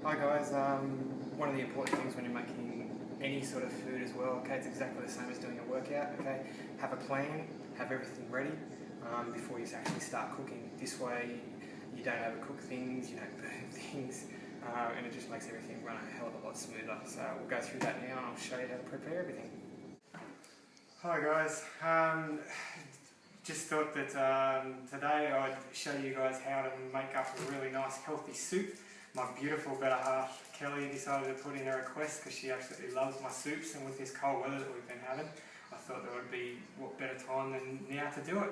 Hi guys, one of the important things when you're making any sort of food as well, okay, it's exactly the same as doing a workout, okay, have a plan, have everything ready before you actually start cooking. This way you don't overcook things, you don't burn things, and it just makes everything run a hell of a lot smoother. So we'll go through that now and I'll show you how to prepare everything. Hi guys, just thought that today I'd show you guys how to make up a really nice healthy soup. My beautiful better half Kelly decided to put in a request because she absolutely loves my soups, and with this cold weather that we've been having, I thought there would be what better time than now to do it.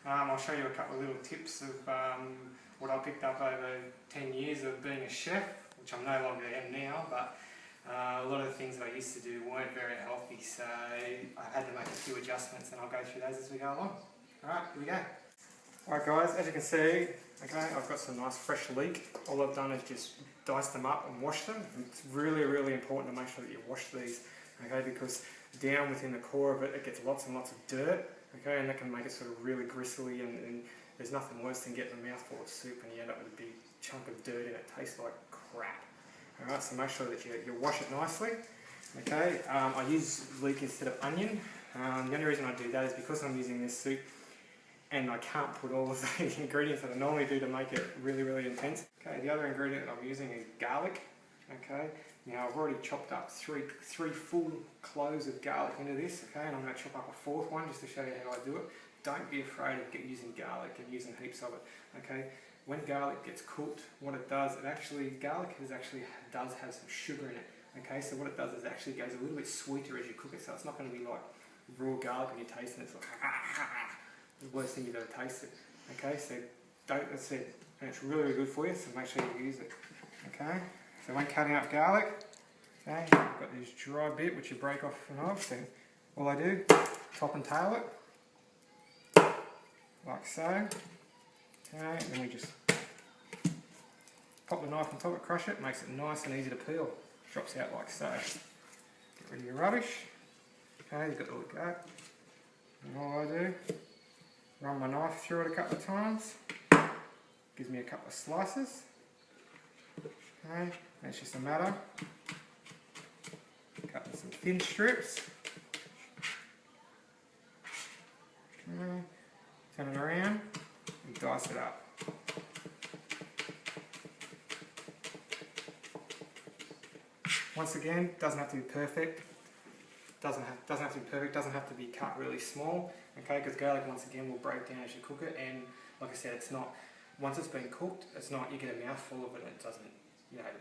I'll show you a couple of little tips of what I picked up over 10 years of being a chef, which I'm no longer am now, but a lot of the things that I used to do weren't very healthy, so I had to make a few adjustments, and I'll go through those as we go along. Alright, here we go. Alright guys, as you can see, okay, I've got some nice fresh leek. All I've done is just dice them up and wash them. It's really important to make sure that you wash these, okay, because down within the core of it, it gets lots and lots of dirt, okay, and that can make it sort of really gristly, and there's nothing worse than getting a mouthful of soup and you end up with a big chunk of dirt and it tastes like crap. Alright, so make sure that you wash it nicely. Okay, I use leek instead of onion. The only reason I do that is because I'm using this soup and I can't put all of the ingredients that I normally do to make it really intense. Okay, the other ingredient that I'm using is garlic. Okay, now I've already chopped up three full cloves of garlic into this. Okay, and I'm going to chop up a fourth one just to show you how I do it. Don't be afraid of using garlic and using heaps of it. Okay, when garlic gets cooked, what it does, garlic does have some sugar in it. Okay, so what it does is it actually goes a little bit sweeter as you cook it, so it's not going to be like raw garlic when you taste it. It's like the worst thing you've ever tasted. Okay, so that's it, and it's really good for you, so make sure you use it. Okay, so when cutting up garlic, okay, you've got this dry bit which you break off and off, so all I do, top and tail it, like so. Okay, and then we just pop the knife on top, crush it, makes it nice and easy to peel. Drops out like so. Get rid of your rubbish. Okay, you've got the look at. And all I do, run my knife through it a couple of times. Gives me a couple of slices. Okay, and it's just a matter. Cutting some thin strips. Okay, turn it around and dice it up. Once again, doesn't have to be perfect. Doesn't have to be perfect. Doesn't have to be cut really small. Okay, because garlic once again will break down as you cook it. And like I said, it's not, once it's been cooked, it's not, you get a mouthful of it and it doesn't,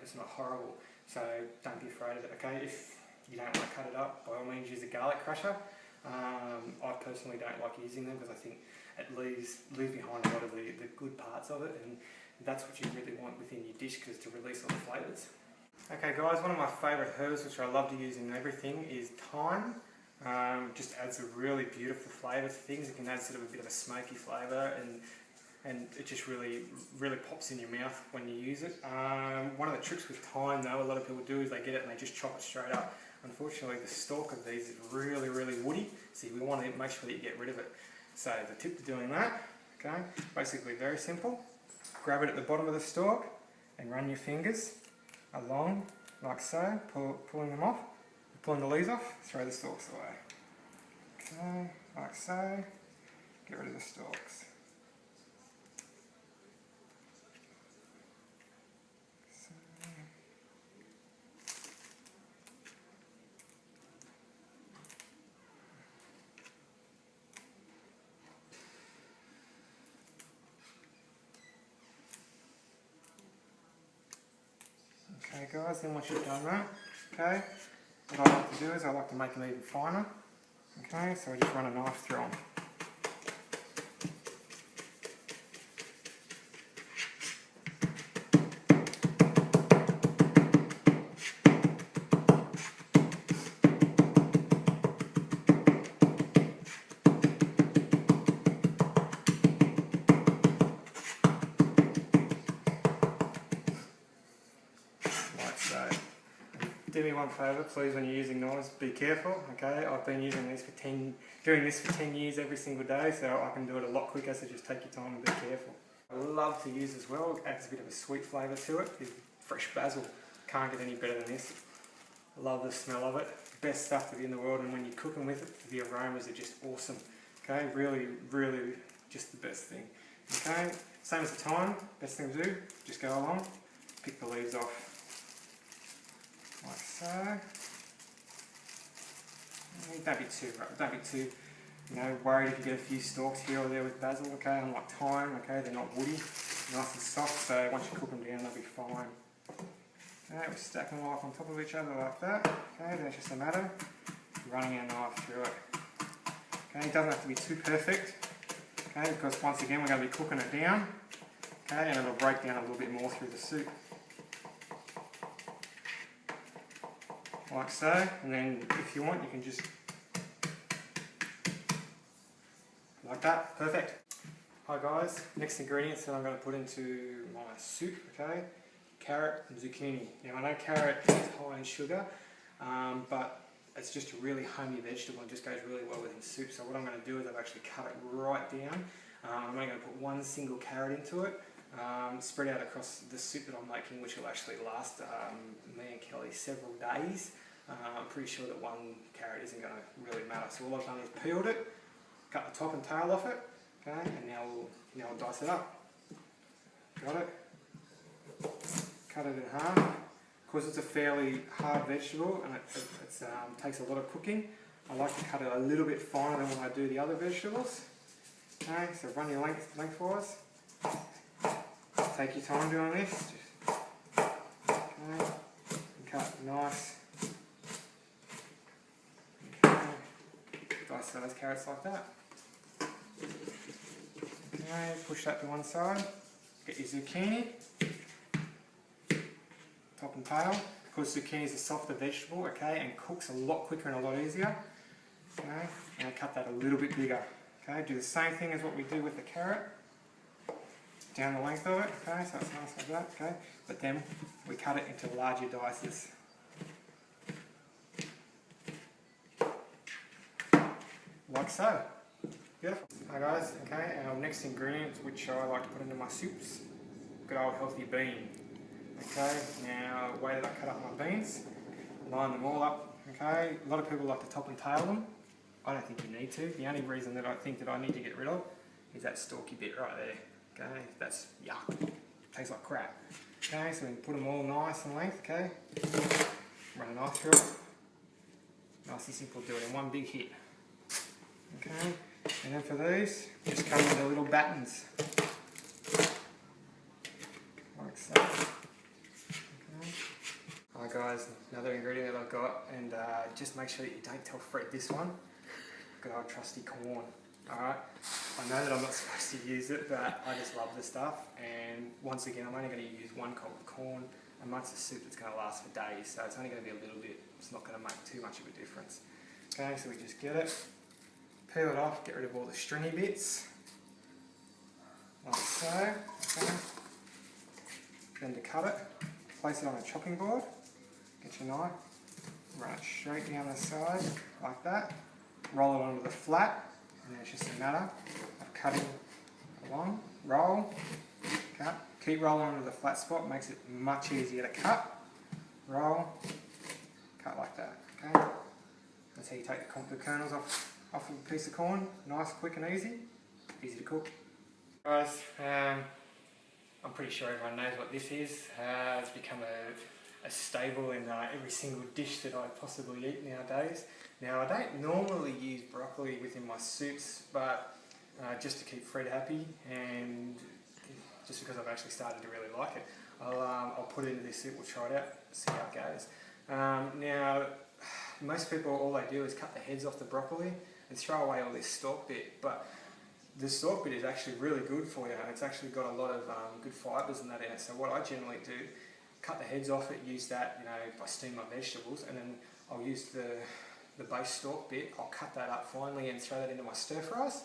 it's not horrible. So don't be afraid of it. Okay, if you don't want to cut it up, by all means use a garlic crusher. I personally don't like using them because I think it leaves behind a lot of the good parts of it, and that's what you really want within your dish, because to release all the flavours. Okay guys, one of my favourite herbs which I love to use in everything is thyme. Just adds a really beautiful flavour to things. It can add sort of a bit of a smoky flavour, and it just really pops in your mouth when you use it. One of the tricks with thyme though, a lot of people do, is they get it and they just chop it straight up. Unfortunately, the stalk of these is really woody, so we want to make sure that you get rid of it. So the tip to doing that, okay, basically very simple. Grab it at the bottom of the stalk and run your fingers along like so, pulling them off, pulling the leaves off, throw the stalks away. Okay, like so, get rid of the stalks. Okay guys, then once you've done that, okay, what I like to do is I like to make them even finer. Okay, so I just run a knife through them. Do me one favour, please, when you're using knives, be careful, okay? I've been using these doing this for 10 years every single day, so I can do it a lot quicker, so just take your time and be careful. I love to use as well, it adds a bit of a sweet flavour to it, is fresh basil. Can't get any better than this. I love the smell of it. Best stuff to be in the world, and when you're cooking with it, the aromas are just awesome. Okay, really, really just the best thing. Okay, same as the thyme, best thing to do, just go along, pick the leaves off, like so. Don't be too, worried if you get a few stalks here or there with basil. Okay, unlike thyme, okay, they're not woody, nice and soft. So once you cook them down, they'll be fine. Okay, we stack them all up on top of each other like that. Okay, then it's just a matter of running our knife through it. Okay, it doesn't have to be too perfect. Okay, because once again we're going to be cooking it down. Okay, and it'll break down a little bit more through the soup. Like so, and then if you want you can just like that, perfect. Hi guys, next ingredients that I'm going to put into my soup, okay, carrot and zucchini. Now I know carrot is high in sugar, but it's just a really homey vegetable and just goes really well within soup. So what I'm going to do is I've actually cut it right down. I'm only going to put one single carrot into it, spread out across the soup that I'm making, which will actually last me and Kelly several days. I'm pretty sure that one carrot isn't going to really matter. So all I've done is peeled it, cut the top and tail off it, okay, and now we'll dice it up. Got it? Cut it in half. Because it's a fairly hard vegetable and it takes a lot of cooking, I like to cut it a little bit finer than when I do the other vegetables. Okay, so run your lengthwise. Take your time doing this. Okay, and cut nice. Okay, dice those carrots like that. Okay, push that to one side. Get your zucchini. Top and tail, because zucchini is a softer vegetable, okay, and cooks a lot quicker and a lot easier. Okay, and I cut that a little bit bigger. Okay, do the same thing as what we do with the carrot. Down the length of it, okay, so it's nice like that, okay, but then we cut it into larger dices. Like so. Beautiful. Hi guys, okay, our next ingredient, which I like to put into my soups, good old healthy bean. Okay, now the way that I cut up my beans, line them all up, okay, a lot of people like to top and tail them. I don't think you need to. The only reason that I think that I need to get rid of is that stalky bit right there, okay, that's yuck, tastes like crap. Okay, so we can put them all nice and length, okay, run a knife through it, nice and simple, do it in one big hit. Okay, and then for these, just cut them into little battens, like so. Hi guys, another ingredient that I've got, and just make sure that you don't tell Fred this one. Good old trusty corn. Alright, I know that I'm not supposed to use it, but I just love the stuff, and once again I'm only going to use one cob of corn amongst a soup that's going to last for days, so it's only going to be a little bit, it's not going to make too much of a difference. Okay, so we just get it, peel it off, get rid of all the stringy bits, like so. Okay. Then to cut it, place it on a chopping board. Get your knife, run it straight down the side, like that. Roll it onto the flat, and then it's just a matter of cutting along. Roll, cut. Keep rolling onto the flat spot, makes it much easier to cut. Roll, cut like that, okay? That's how you take the kernels off of a piece of corn. Nice, quick and easy to cook. Guys, I'm pretty sure everyone knows what this is. It's become a staple in every single dish that I possibly eat nowadays. Now I don't normally use broccoli within my soups, but just to keep Fred happy and just because I've actually started to really like it, I'll put it into this soup, we'll try it out, see how it goes. Now most people, all they do is cut the heads off the broccoli and throw away all this stalk bit, but the stalk bit is actually really good for you. It's actually got a lot of good fibres in that in it. So what I generally do, cut the heads off it, use that, if I steam my vegetables, and then I'll use the base stalk bit, I'll cut that up finely and throw that into my stir fries.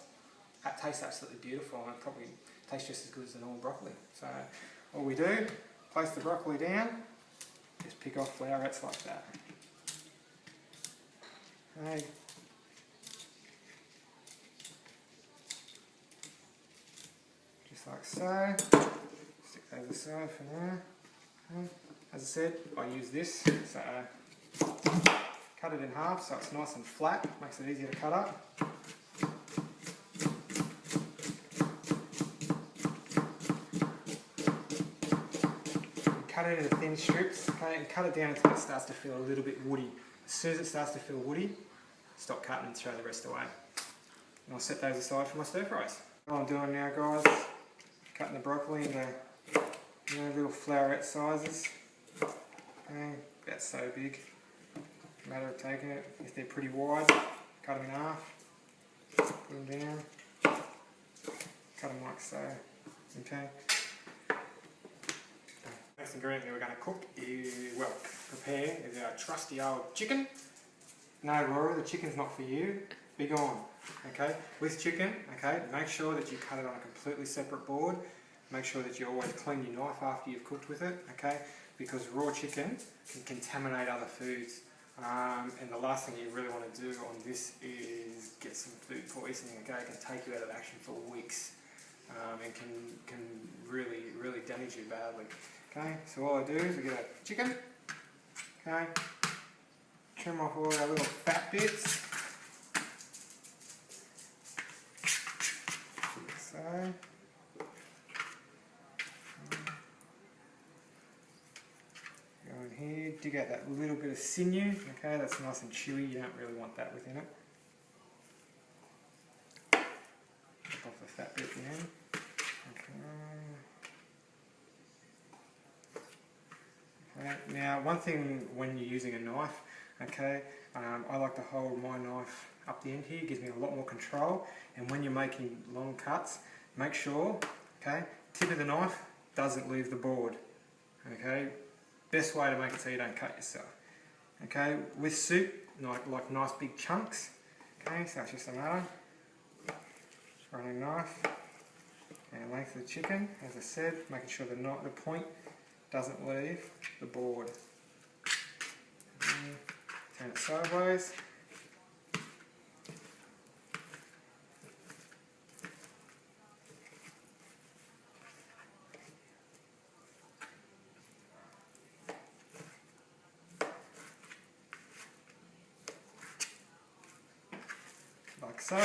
That tastes absolutely beautiful, and it probably tastes just as good as the normal broccoli. So all we do, place the broccoli down, just pick off flowerets like that. Okay. Just like so. Stick those aside for now. As I said, I use this, so cut it in half so it's nice and flat, makes it easier to cut up. Cut it into thin strips, okay, and cut it down until it starts to feel a little bit woody. As soon as it starts to feel woody, stop cutting and throw the rest away. And I'll set those aside for my stir fries. What I'm doing now, guys, cutting the broccoli into little flowerette sizes. Okay, about so big. Matter of taking it. If they're pretty wide, cut them in half. Put them down. Cut them like so. Okay. Next ingredient that we're going to cook is, well, prepare is our trusty old chicken. No, Rory, the chicken's not for you. Be gone. Okay, with chicken, okay, make sure that you cut it on a completely separate board. Make sure that you always clean your knife after you've cooked with it, okay, because raw chicken can contaminate other foods. And the last thing you really want to do on this is get some food poisoning, okay. It can take you out of action for weeks and can really damage you badly. Okay, so all I do is I get a chicken, okay, trim off all our little fat bits. So, go in here, dig out that little bit of sinew, okay, that's nice and chewy, you don't really want that within it. Take off the fat bit then. Okay. Now, one thing when you're using a knife, okay, I like to hold my knife up the end here, it gives me a lot more control, and when you're making long cuts, make sure, okay, tip of the knife doesn't leave the board, okay, best way to make it so you don't cut yourself, okay, with soup, like nice big chunks, okay, so it's just a matter, just running knife, and length of the chicken, as I said, making sure the point doesn't leave the board, turn it sideways. Like so.